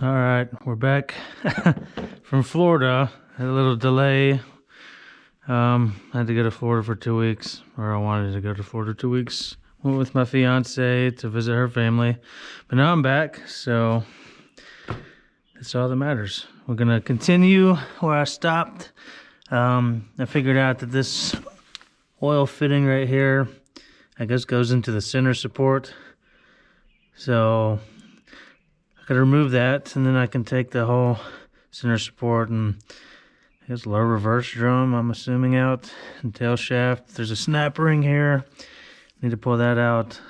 All right, we're back from Florida. Had a little delay. I had to go to Florida for 2 weeks, or I wanted to go to Florida 2 weeks. Went with my fiance to visit her family, but now I'm back, so that's all that matters. We're gonna continue where I stopped. I figured out that this oil fitting right here, I guess, goes into the center support. So I gotta remove that, and then I can take the whole center support and I guess lower reverse drum, I'm assuming, out, and tail shaft. There's a snap ring here. Need to pull that out,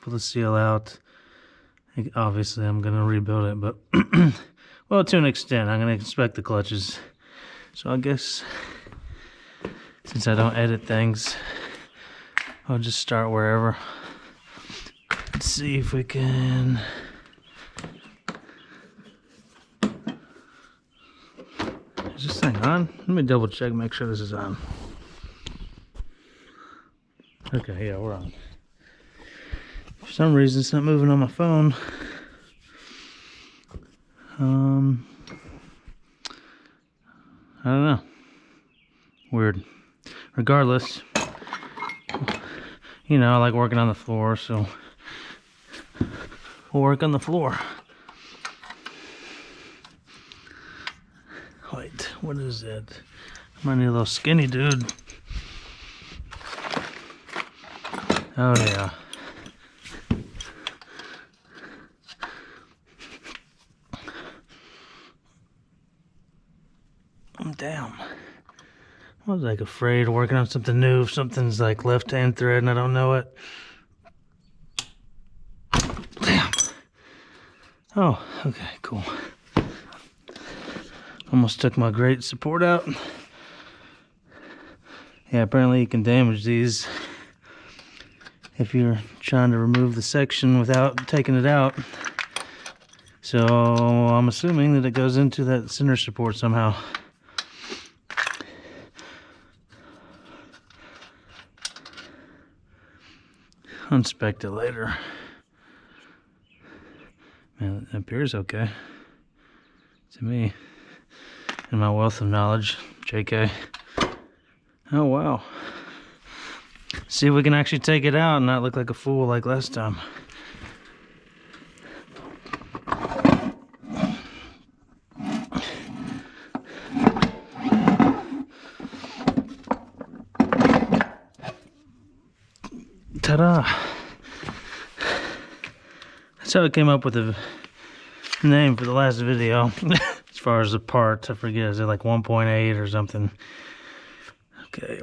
pull the seal out. Obviously, I'm gonna rebuild it, but well, to an extent, I'm gonna inspect the clutches. So I guess since I don't edit things, I'll just start wherever. Let's see if we can. Is this thing on? Let me double check, make sure this is on. Okay, yeah, we're on. For some reason, it's not moving on my phone. I don't know. Weird. Regardless, you know, I like working on the floor, so we'll work on the floor. Wait, what is that? I might need a little skinny dude. Oh yeah. I'm down. I was like afraid of working on something new. If something's like left-hand thread and I don't know it. Damn. Oh, okay, cool. Almost took my great support out. Yeah, apparently you can damage these if you're trying to remove the section without taking it out. So I'm assuming that it goes into that center support somehow. I'll inspect it later. Man, it appears okay to me. In my wealth of knowledge, JK. Oh wow. See if we can actually take it out and not look like a fool like last time. Ta-da! That's how I came up with the name for the last video. As far as the part, I forget, is it like 1.8 or something? Okay.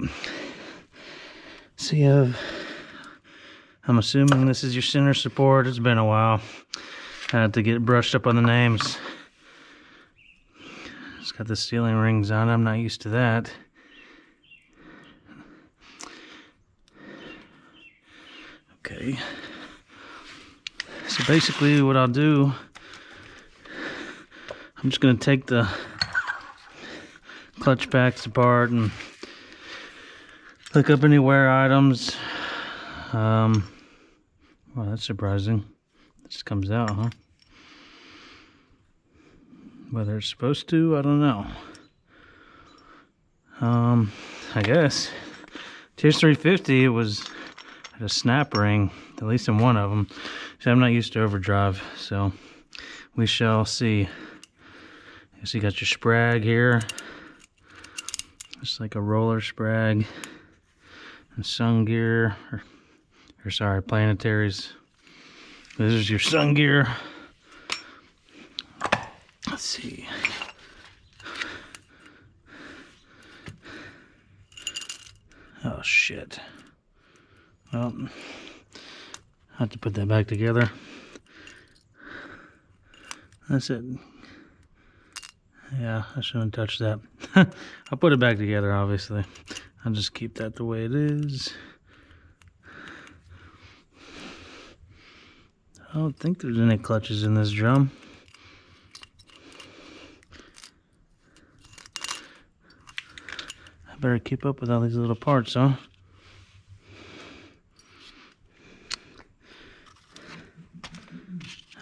So you have, I'm assuming this is your center support. It's been a while. I had to get brushed up on the names. It's got the sealing rings on. I'm not used to that. Okay. So basically what I'll do, I'm just going to take the clutch packs apart and look up any wear items. Well, that's surprising. It just comes out, huh? Whether it's supposed to, I don't know. I guess. TS350, it was had a snap ring, at least in one of them. So I'm not used to overdrive, so we shall see. So you got your sprag here. It's like a roller sprag. And sun gear, or sorry, planetaries. This is your sun gear. Let's see. Oh shit. Well, I have to put that back together. That's it. Yeah, I shouldn't touch that. I'll put it back together, obviously. I'll just keep that the way it is. I don't think there's any clutches in this drum. I better keep up with all these little parts, huh?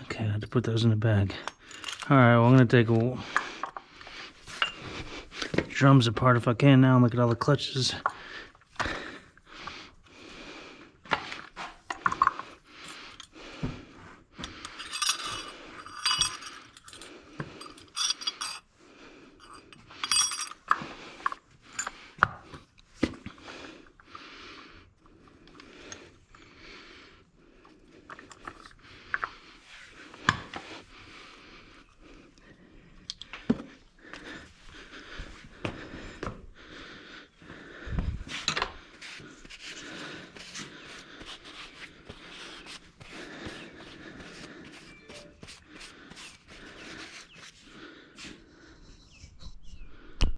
Okay, I have to put those in the bag. Alright, well, I'm going to take drums apart if I can now. Look at all the clutches.